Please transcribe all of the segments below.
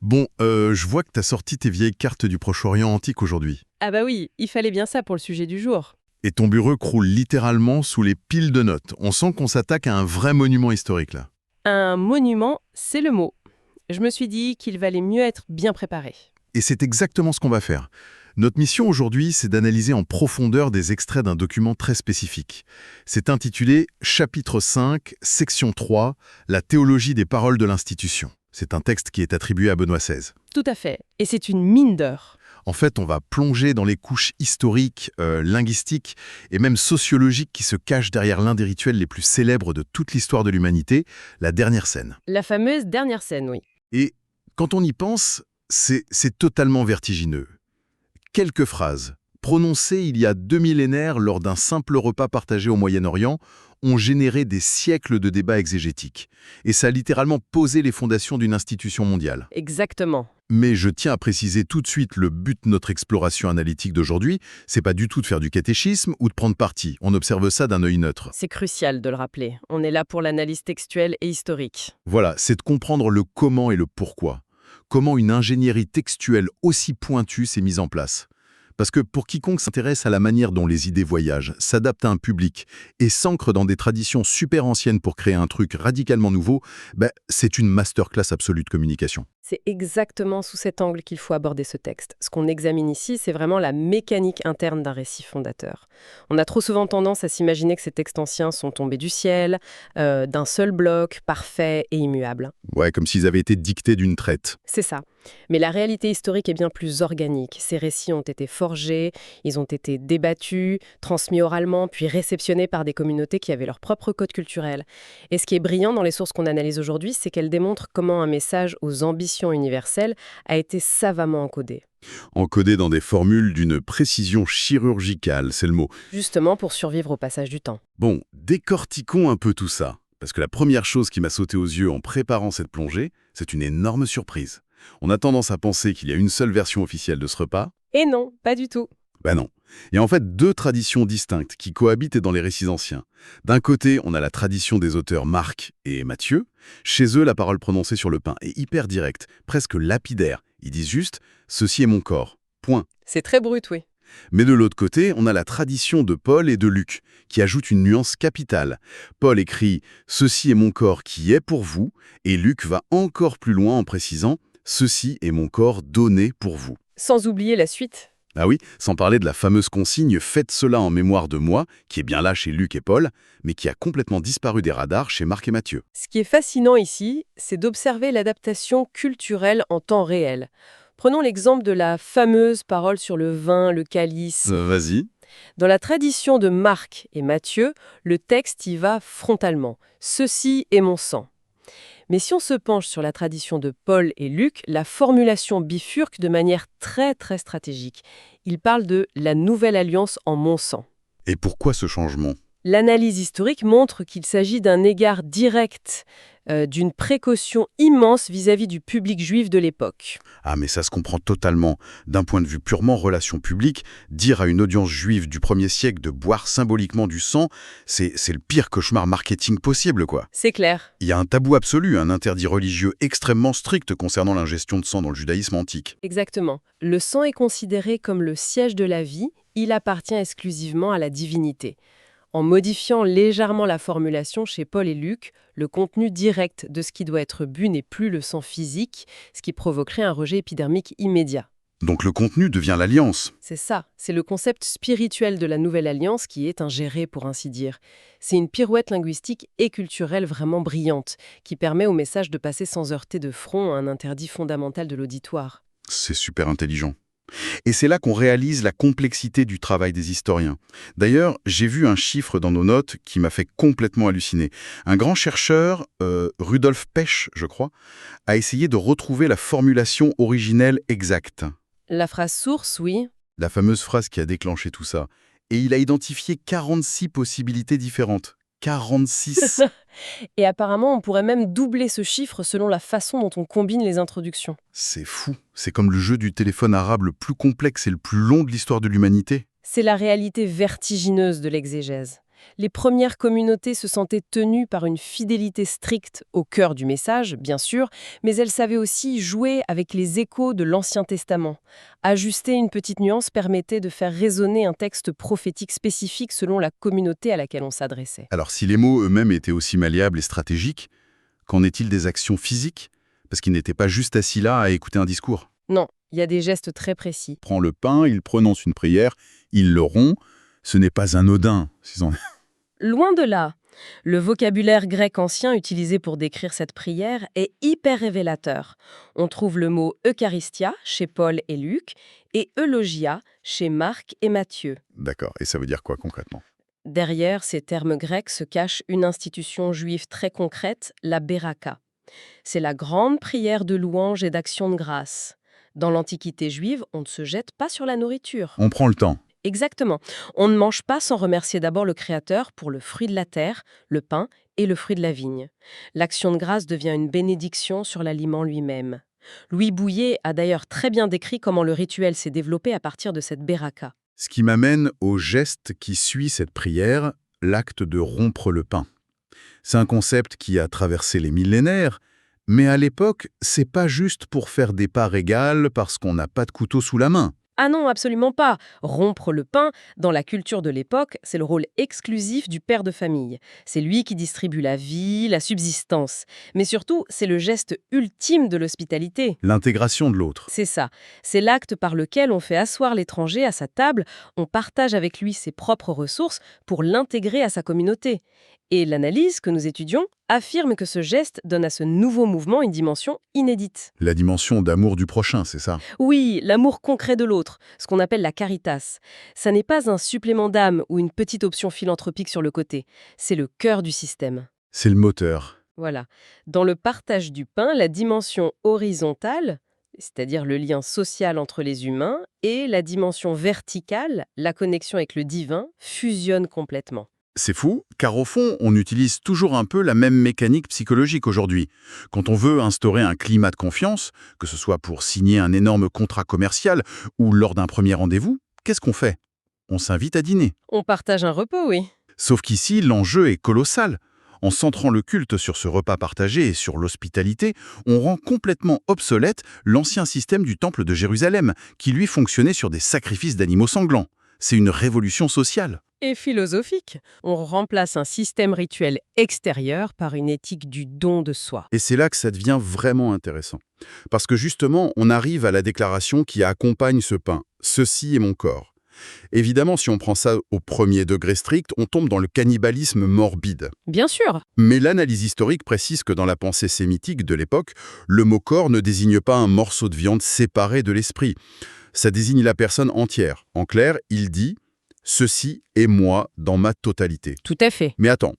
Bon, je vois que t'as sorti tes vieilles cartes du Proche-Orient antique aujourd'hui. Ah bah oui, il fallait bien ça pour le sujet du jour. Et ton bureau croule littéralement sous les piles de notes. On sent qu'on s'attaque à un vrai monument historique, là. Un monument, c'est le mot. Je me suis dit qu'il valait mieux être bien préparé. Et c'est exactement ce qu'on va faire. Notre mission aujourd'hui, c'est d'analyser en profondeur des extraits d'un document très spécifique. C'est intitulé Chapitre 5, Section 3, La théologie des paroles de l'institution. C'est un texte qui est attribué à Benoît XVI. Tout à fait. Et c'est une mine d'or. En fait, on va plonger dans les couches historiques, linguistiques et même sociologiques qui se cachent derrière l'un des rituels les plus célèbres de toute l'histoire de l'humanité, la dernière scène. La fameuse dernière scène, oui. Et quand on y pense, c'est totalement vertigineux. Quelques phrases, prononcées il y a 2 millénaires lors d'un simple repas partagé au Moyen-Orient, ont généré des siècles de débats exégétiques. Et ça a littéralement posé les fondations d'une institution mondiale. Exactement. Mais je tiens à préciser tout de suite le but de notre exploration analytique d'aujourd'hui, c'est pas du tout de faire du catéchisme ou de prendre parti. On observe ça d'un œil neutre. C'est crucial de le rappeler. On est là pour l'analyse textuelle et historique. Voilà, c'est de comprendre le comment et le pourquoi. Comment une ingénierie textuelle aussi pointue s'est mise en place. Parce que pour quiconque s'intéresse à la manière dont les idées voyagent, s'adaptent à un public et s'ancrent dans des traditions super anciennes pour créer un truc radicalement nouveau, c'est une masterclass absolue de communication. C'est exactement sous cet angle qu'il faut aborder ce texte. Ce qu'on examine ici, c'est vraiment la mécanique interne d'un récit fondateur. On a trop souvent tendance à s'imaginer que ces textes anciens sont tombés du ciel, d'un seul bloc, parfait et immuable. Ouais, comme s'ils avaient été dictés d'une traite. C'est ça. Mais la réalité historique est bien plus organique. Ces récits ont été forgés, ils ont été débattus, transmis oralement, puis réceptionnés par des communautés qui avaient leur propre code culturel. Et ce qui est brillant dans les sources qu'on analyse aujourd'hui, c'est qu'elles démontrent comment un message aux ambitions universelles a été savamment encodé. Encodés dans des formules d'une précision chirurgicale, c'est le mot. Justement pour survivre au passage du temps. Bon, décortiquons un peu tout ça. Parce que la première chose qui m'a sauté aux yeux en préparant cette plongée, c'est une énorme surprise. On a tendance à penser qu'il y a une seule version officielle de ce repas. Et non, pas du tout. Ben non. Il y a en fait deux traditions distinctes qui cohabitent dans les récits anciens. D'un côté, on a la tradition des auteurs Marc et Matthieu. Chez eux, la parole prononcée sur le pain est hyper directe, presque lapidaire. Ils disent juste « ceci est mon corps ». Point. C'est très brut, oui. Mais de l'autre côté, on a la tradition de Paul et de Luc, qui ajoute une nuance capitale. Paul écrit « ceci est mon corps qui est pour vous » et Luc va encore plus loin en précisant « ceci est mon corps donné pour vous ». Sans oublier la suite. Ah oui, sans parler de la fameuse consigne « faites cela en mémoire de moi », qui est bien là chez Luc et Paul, mais qui a complètement disparu des radars chez Marc et Matthieu. Ce qui est fascinant ici, c'est d'observer l'adaptation culturelle en temps réel. Prenons l'exemple de la fameuse parole sur le vin, le calice. Vas-y. Dans la tradition de Marc et Matthieu, le texte y va frontalement. « Ceci est mon sang ». Mais si on se penche sur la tradition de Paul et Luc, la formulation bifurque de manière très très stratégique. Ils parlent de « la nouvelle alliance en mon sang ». Et pourquoi ce changement ? L'analyse historique montre qu'il s'agit d'un égard direct, d'une précaution immense vis-à-vis du public juif de l'époque. Ah mais ça se comprend totalement. D'un point de vue purement relation publique, dire à une audience juive du 1er siècle de boire symboliquement du sang, c'est le pire cauchemar marketing possible, quoi. C'est clair. Il y a un tabou absolu, un interdit religieux extrêmement strict concernant l'ingestion de sang dans le judaïsme antique. Exactement. Le sang est considéré comme le siège de la vie, il appartient exclusivement à la divinité. En modifiant légèrement la formulation chez Paul et Luc, le contenu direct de ce qui doit être bu n'est plus le sang physique, ce qui provoquerait un rejet épidermique immédiat. Donc le contenu devient l'alliance. C'est ça, c'est le concept spirituel de la nouvelle alliance qui est ingéré pour ainsi dire. C'est une pirouette linguistique et culturelle vraiment brillante, qui permet au message de passer sans heurter de front à un interdit fondamental de l'auditoire. C'est super intelligent. Et c'est là qu'on réalise la complexité du travail des historiens. D'ailleurs, j'ai vu un chiffre dans nos notes qui m'a fait complètement halluciner. Un grand chercheur, Rudolf Pesch, je crois, a essayé de retrouver la formulation originelle exacte. La phrase source, oui. La fameuse phrase qui a déclenché tout ça. Et il a identifié 46 possibilités différentes. 46. Et apparemment, on pourrait même doubler ce chiffre selon la façon dont on combine les introductions. C'est fou. C'est comme le jeu du téléphone arabe le plus complexe et le plus long de l'histoire de l'humanité. C'est la réalité vertigineuse de l'exégèse. Les premières communautés se sentaient tenues par une fidélité stricte au cœur du message, bien sûr, mais elles savaient aussi jouer avec les échos de l'Ancien Testament. Ajuster une petite nuance permettait de faire résonner un texte prophétique spécifique selon la communauté à laquelle on s'adressait. Alors si les mots eux-mêmes étaient aussi malléables et stratégiques, qu'en est-il des actions physiques? Parce qu'ils n'étaient pas juste assis là à écouter un discours. Non, il y a des gestes très précis. Il prend le pain, il prononce une prière, il le rompt. Ce n'est pas anodin. Loin de là, le vocabulaire grec ancien utilisé pour décrire cette prière est hyper révélateur. On trouve le mot Eucharistia chez Paul et Luc et Eulogia chez Marc et Matthieu. D'accord, et ça veut dire quoi concrètement? Derrière ces termes grecs se cache une institution juive très concrète, la Beraka. C'est la grande prière de louange et d'action de grâce. Dans l'Antiquité juive, on ne se jette pas sur la nourriture. On prend le temps. Exactement. On ne mange pas sans remercier d'abord le Créateur pour le fruit de la terre, le pain et le fruit de la vigne. L'action de grâce devient une bénédiction sur l'aliment lui-même. Louis Bouillet a d'ailleurs très bien décrit comment le rituel s'est développé à partir de cette Beraka. Ce qui m'amène au geste qui suit cette prière, l'acte de rompre le pain. C'est un concept qui a traversé les millénaires, mais à l'époque, c'est pas juste pour faire des parts égales parce qu'on n'a pas de couteau sous la main. Ah non, absolument pas. Rompre le pain, dans la culture de l'époque, c'est le rôle exclusif du père de famille. C'est lui qui distribue la vie, la subsistance. Mais surtout, c'est le geste ultime de l'hospitalité. L'intégration de l'autre. C'est ça. C'est l'acte par lequel on fait asseoir l'étranger à sa table, on partage avec lui ses propres ressources pour l'intégrer à sa communauté. Et l'analyse que nous étudions affirme que ce geste donne à ce nouveau mouvement une dimension inédite. La dimension d'amour du prochain, c'est ça? Oui, l'amour concret de l'autre, ce qu'on appelle la caritas. Ça n'est pas un supplément d'âme ou une petite option philanthropique sur le côté. C'est le cœur du système. C'est le moteur. Voilà. Dans le partage du pain, la dimension horizontale, c'est-à-dire le lien social entre les humains, et la dimension verticale, la connexion avec le divin, fusionnent complètement. C'est fou, car au fond, on utilise toujours un peu la même mécanique psychologique aujourd'hui. Quand on veut instaurer un climat de confiance, que ce soit pour signer un énorme contrat commercial ou lors d'un premier rendez-vous, qu'est-ce qu'on fait? On s'invite à dîner. On partage un repas, oui. Sauf qu'ici, l'enjeu est colossal. En centrant le culte sur ce repas partagé et sur l'hospitalité, on rend complètement obsolète l'ancien système du temple de Jérusalem, qui lui fonctionnait sur des sacrifices d'animaux sanglants. C'est une révolution sociale. Et philosophique. On remplace un système rituel extérieur par une éthique du don de soi. Et c'est là que ça devient vraiment intéressant. Parce que justement, on arrive à la déclaration qui accompagne ce pain. « Ceci est mon corps ». Évidemment, si on prend ça au premier degré strict, on tombe dans le cannibalisme morbide. Bien sûr. Mais l'analyse historique précise que dans la pensée sémitique de l'époque, le mot corps ne désigne pas un morceau de viande séparé de l'esprit. Ça désigne la personne entière. En clair, il dit « ceci est moi dans ma totalité ». Tout à fait. Mais attends,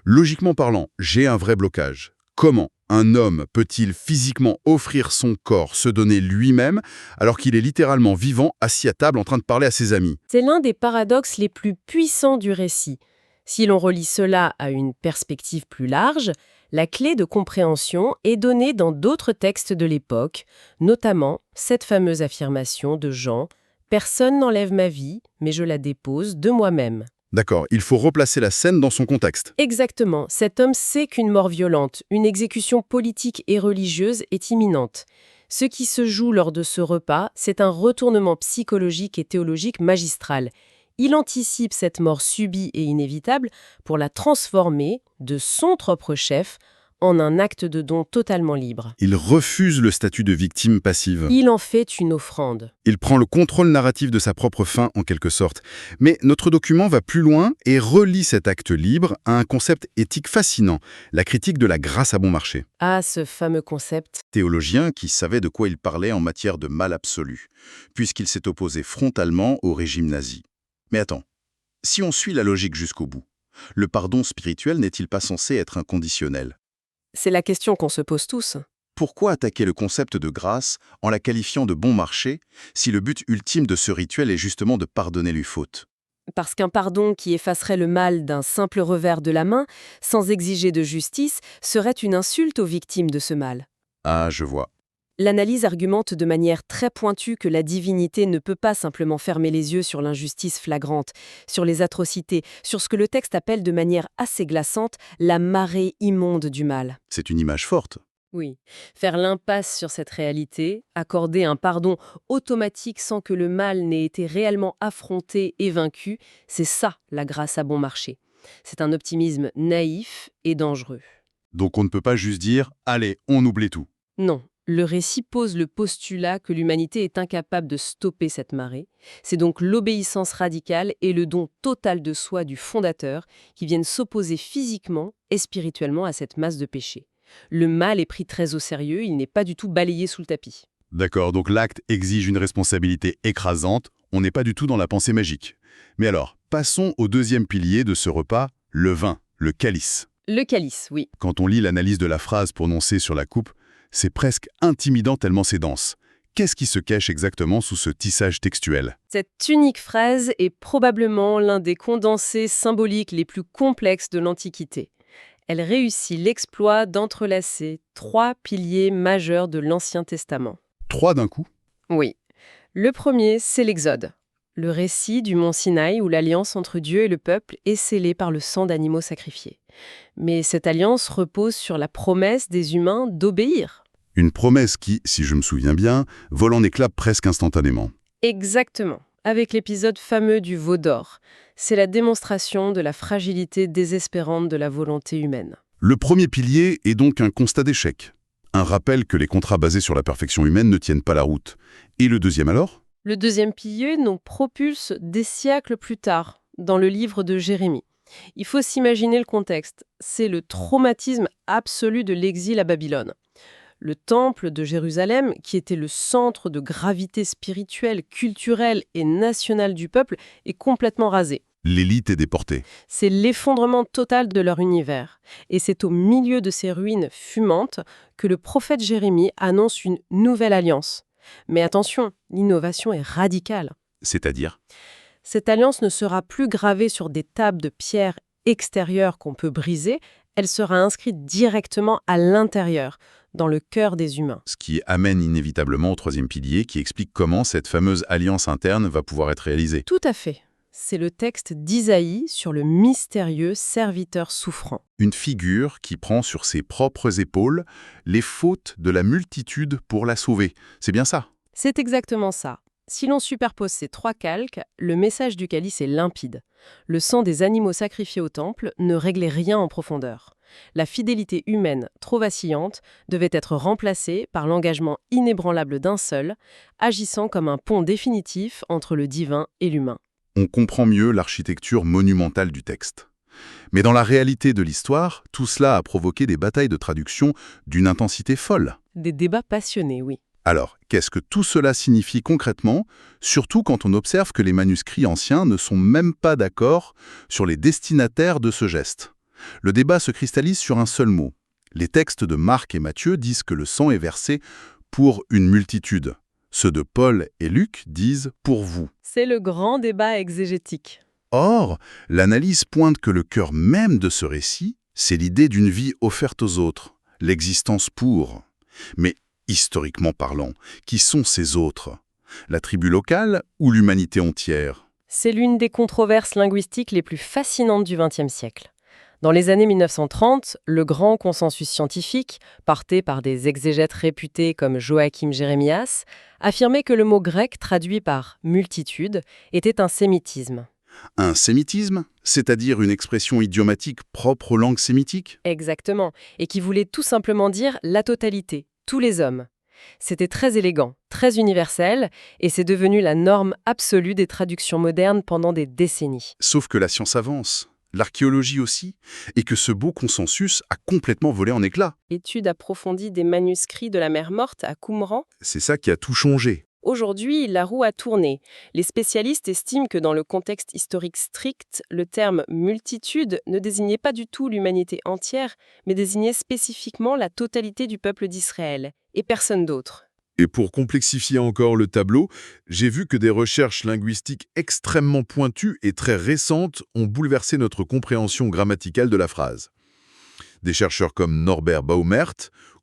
logiquement parlant, j'ai un vrai blocage. Comment un homme peut-il physiquement offrir son corps, se donner lui-même, alors qu'il est littéralement vivant, assis à table en train de parler à ses amis? C'est l'un des paradoxes les plus puissants du récit. Si l'on relie cela à une perspective plus large, la clé de compréhension est donnée dans d'autres textes de l'époque, notamment cette fameuse affirmation de Jean « Personne n'enlève ma vie, mais je la dépose de moi-même ». D'accord, il faut replacer la scène dans son contexte. Exactement, cet homme sait qu'une mort violente, une exécution politique et religieuse est imminente. Ce qui se joue lors de ce repas, c'est un retournement psychologique et théologique magistral. Il anticipe cette mort subie et inévitable pour la transformer, de son propre chef, en un acte de don totalement libre. Il refuse le statut de victime passive. Il en fait une offrande. Il prend le contrôle narratif de sa propre fin, en quelque sorte. Mais notre document va plus loin et relie cet acte libre à un concept éthique fascinant, la critique de la grâce à bon marché. Ah, ce fameux concept. Théologien qui savait de quoi il parlait en matière de mal absolu, puisqu'il s'est opposé frontalement au régime nazi. Mais attends, si on suit la logique jusqu'au bout, le pardon spirituel n'est-il pas censé être inconditionnel? C'est la question qu'on se pose tous. Pourquoi attaquer le concept de grâce en la qualifiant de bon marché si le but ultime de ce rituel est justement de pardonner les fautes? Parce qu'un pardon qui effacerait le mal d'un simple revers de la main, sans exiger de justice, serait une insulte aux victimes de ce mal. Ah, je vois. L'analyse argumente de manière très pointue que la divinité ne peut pas simplement fermer les yeux sur l'injustice flagrante, sur les atrocités, sur ce que le texte appelle de manière assez glaçante la marée immonde du mal. C'est une image forte. Oui, faire l'impasse sur cette réalité, accorder un pardon automatique sans que le mal n'ait été réellement affronté et vaincu, c'est ça la grâce à bon marché. C'est un optimisme naïf et dangereux. Donc on ne peut pas juste dire « allez, on oublie tout ». Non, le récit pose le postulat que l'humanité est incapable de stopper cette marée. C'est donc l'obéissance radicale et le don total de soi du fondateur qui viennent s'opposer physiquement et spirituellement à cette masse de péché. Le mal est pris très au sérieux, il n'est pas du tout balayé sous le tapis. D'accord, donc l'acte exige une responsabilité écrasante, on n'est pas du tout dans la pensée magique. Mais alors, passons au deuxième pilier de ce repas, le vin, le calice. Le calice, oui. Quand on lit l'analyse de la phrase prononcée sur la coupe, c'est presque intimidant tellement c'est dense. Qu'est-ce qui se cache exactement sous ce tissage textuel? Cette unique phrase est probablement l'un des condensés symboliques les plus complexes de l'Antiquité. Elle réussit l'exploit d'entrelacer 3 piliers majeurs de l'Ancien Testament. 3 d'un coup? Oui. Le premier, c'est l'Exode. Le récit du mont Sinaï où l'alliance entre Dieu et le peuple est scellée par le sang d'animaux sacrifiés. Mais cette alliance repose sur la promesse des humains d'obéir. Une promesse qui, si je me souviens bien, vole en éclats presque instantanément. Exactement. Avec l'épisode fameux du veau d'or. C'est la démonstration de la fragilité désespérante de la volonté humaine. Le premier pilier est donc un constat d'échec. Un rappel que les contrats basés sur la perfection humaine ne tiennent pas la route. Et le deuxième alors? Le deuxième pilier nous propulse des siècles plus tard, dans le livre de Jérémie. Il faut s'imaginer le contexte. C'est le traumatisme absolu de l'exil à Babylone. Le temple de Jérusalem, qui était le centre de gravité spirituelle, culturelle et nationale du peuple, est complètement rasé. L'élite est déportée. C'est l'effondrement total de leur univers. Et c'est au milieu de ces ruines fumantes que le prophète Jérémie annonce une nouvelle alliance. Mais attention, l'innovation est radicale. C'est-à-dire? Cette alliance ne sera plus gravée sur des tables de pierre extérieures qu'on peut briser, elle sera inscrite directement à l'intérieur, dans le cœur des humains. Ce qui amène inévitablement au troisième pilier qui explique comment cette fameuse alliance interne va pouvoir être réalisée. Tout à fait. C'est le texte d'Isaïe sur le mystérieux serviteur souffrant. Une figure qui prend sur ses propres épaules les fautes de la multitude pour la sauver. C'est bien ça? C'est exactement ça. Si l'on superpose ces 3 calques, le message du calice est limpide. Le sang des animaux sacrifiés au temple ne réglait rien en profondeur. La fidélité humaine, trop vacillante, devait être remplacée par l'engagement inébranlable d'un seul, agissant comme un pont définitif entre le divin et l'humain. On comprend mieux l'architecture monumentale du texte. Mais dans la réalité de l'histoire, tout cela a provoqué des batailles de traduction d'une intensité folle. Des débats passionnés, oui. Alors, qu'est-ce que tout cela signifie concrètement, surtout quand on observe que les manuscrits anciens ne sont même pas d'accord sur les destinataires de ce geste? Le débat se cristallise sur un seul mot. Les textes de Marc et Matthieu disent que le sang est versé pour une multitude. Ceux de Paul et Luc disent « pour vous ». C'est le grand débat exégétique. Or, l'analyse pointe que le cœur même de ce récit, c'est l'idée d'une vie offerte aux autres, l'existence pour. Mais historiquement parlant, qui sont ces autres? La tribu locale ou l'humanité entière? C'est l'une des controverses linguistiques les plus fascinantes du XXe siècle. Dans les années 1930, le grand consensus scientifique, porté par des exégètes réputés comme Joachim Jérémias, affirmait que le mot grec traduit par « multitude » était un sémitisme. Un sémitisme, c'est-à-dire une expression idiomatique propre aux langues sémitiques? Exactement, et qui voulait tout simplement dire la totalité, tous les hommes. C'était très élégant, très universel, et c'est devenu la norme absolue des traductions modernes pendant des décennies. Sauf que la science avance, l'archéologie aussi, et que ce beau consensus a complètement volé en éclats. Étude approfondie des manuscrits de la mer Morte à Qumran. C'est ça qui a tout changé. Aujourd'hui, la roue a tourné. Les spécialistes estiment que dans le contexte historique strict, le terme « multitude » ne désignait pas du tout l'humanité entière, mais désignait spécifiquement la totalité du peuple d'Israël, et personne d'autre. Et pour complexifier encore le tableau, j'ai vu que des recherches linguistiques extrêmement pointues et très récentes ont bouleversé notre compréhension grammaticale de la phrase. Des chercheurs comme Norbert Baumert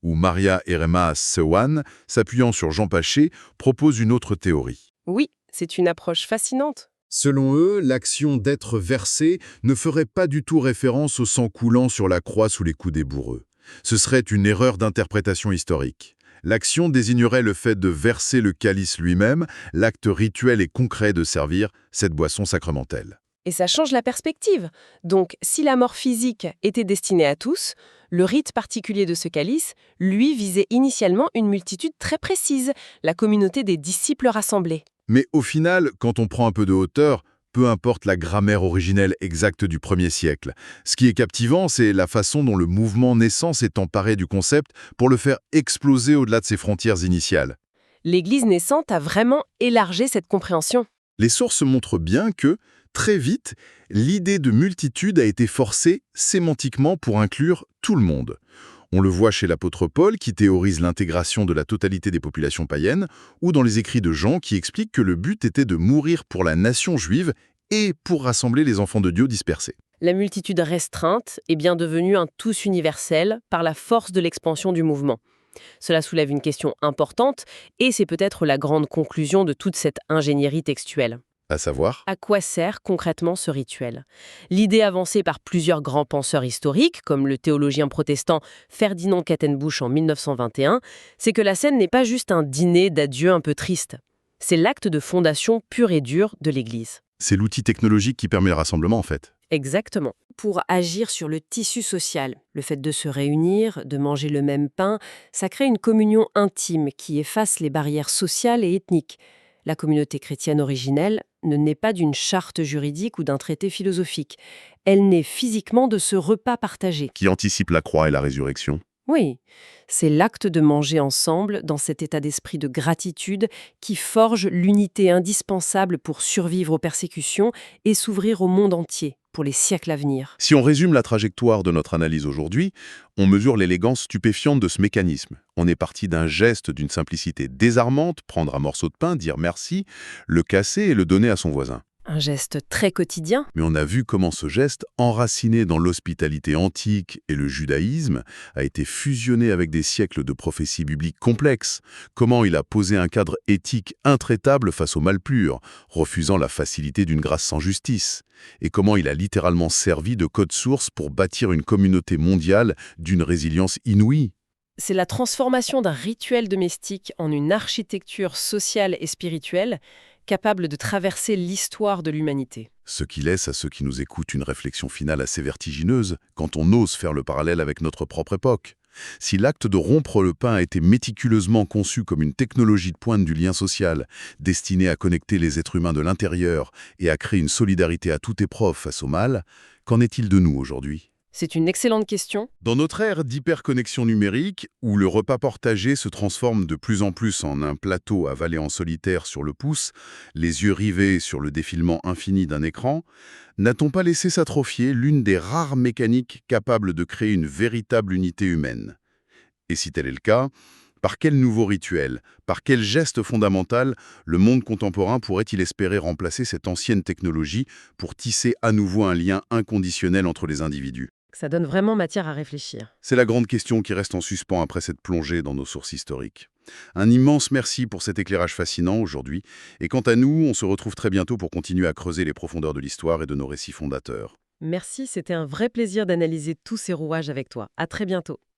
ou Maria Erema Sewan, s'appuyant sur Jean Paché, proposent une autre théorie. Oui, c'est une approche fascinante. Selon eux, l'action d'être versé ne ferait pas du tout référence au sang coulant sur la croix sous les coups des bourreux. Ce serait une erreur d'interprétation historique. L'action désignerait le fait de verser le calice lui-même, l'acte rituel et concret de servir cette boisson sacramentelle. Et ça change la perspective. Donc, si la mort physique était destinée à tous, le rite particulier de ce calice, lui, visait initialement une multitude très précise, la communauté des disciples rassemblés. Mais au final, quand on prend un peu de hauteur, peu importe la grammaire originelle exacte du 1er siècle. Ce qui est captivant, c'est la façon dont le mouvement naissant s'est emparé du concept pour le faire exploser au-delà de ses frontières initiales. L'Église naissante a vraiment élargi cette compréhension. Les sources montrent bien que, très vite, l'idée de multitude a été forcée sémantiquement pour inclure tout le monde. On le voit chez l'apôtre Paul qui théorise l'intégration de la totalité des populations païennes, ou dans les écrits de Jean qui expliquent que le but était de mourir pour la nation juive et pour rassembler les enfants de Dieu dispersés. La multitude restreinte est bien devenue un tous universel par la force de l'expansion du mouvement. Cela soulève une question importante et c'est peut-être la grande conclusion de toute cette ingénierie textuelle. À savoir, À quoi sert concrètement ce rituel? L'idée avancée par plusieurs grands penseurs historiques, comme le théologien protestant Ferdinand Kaltenbusch en 1921, c'est que la scène n'est pas juste un dîner d'adieu un peu triste. C'est l'acte de fondation pur et dur de l'Église. c'est l'outil technologique qui permet le rassemblement en fait. Exactement. Pour agir sur le tissu social, le fait de se réunir, de manger le même pain, ça crée une communion intime qui efface les barrières sociales et ethniques. La communauté chrétienne originelle ne naît pas d'une charte juridique ou d'un traité philosophique. Elle naît physiquement de ce repas partagé. Qui anticipe la croix et la résurrection. Oui, c'est l'acte de manger ensemble dans cet état d'esprit de gratitude qui forge l'unité indispensable pour survivre aux persécutions et s'ouvrir au monde entier pour les siècles à venir. Si on résume la trajectoire de notre analyse aujourd'hui, on mesure l'élégance stupéfiante de ce mécanisme. On est parti d'un geste d'une simplicité désarmante, prendre un morceau de pain, dire merci, le casser et le donner à son voisin. Un geste très quotidien. Mais on a vu comment ce geste, enraciné dans l'hospitalité antique et le judaïsme, a été fusionné avec des siècles de prophéties bibliques complexes. Comment il a posé un cadre éthique intraitable face au mal pur, refusant la facilité d'une grâce sans justice. Et comment il a littéralement servi de code source pour bâtir une communauté mondiale d'une résilience inouïe. C'est la transformation d'un rituel domestique en une architecture sociale et spirituelle capable de traverser l'histoire de l'humanité. Ce qui laisse à ceux qui nous écoutent une réflexion finale assez vertigineuse quand on ose faire le parallèle avec notre propre époque. Si l'acte de rompre le pain a été méticuleusement conçu comme une technologie de pointe du lien social, destinée à connecter les êtres humains de l'intérieur et à créer une solidarité à toute épreuve face au mal, qu'en est-il de nous aujourd'hui ? C'est une excellente question. Dans notre ère d'hyperconnexion numérique, où le repas partagé se transforme de plus en plus en un plateau avalé en solitaire sur le pouce, les yeux rivés sur le défilement infini d'un écran, n'a-t-on pas laissé s'atrophier l'une des rares mécaniques capables de créer une véritable unité humaine? Et si tel est le cas, par quel nouveau rituel, par quel geste fondamental le monde contemporain pourrait-il espérer remplacer cette ancienne technologie pour tisser à nouveau un lien inconditionnel entre les individus? Ça donne vraiment matière à réfléchir. C'est la grande question qui reste en suspens après cette plongée dans nos sources historiques. Un immense merci pour cet éclairage fascinant aujourd'hui, et quant à nous, on se retrouve très bientôt pour continuer à creuser les profondeurs de l'histoire et de nos récits fondateurs. Merci, c'était un vrai plaisir d'analyser tous ces rouages avec toi. À très bientôt.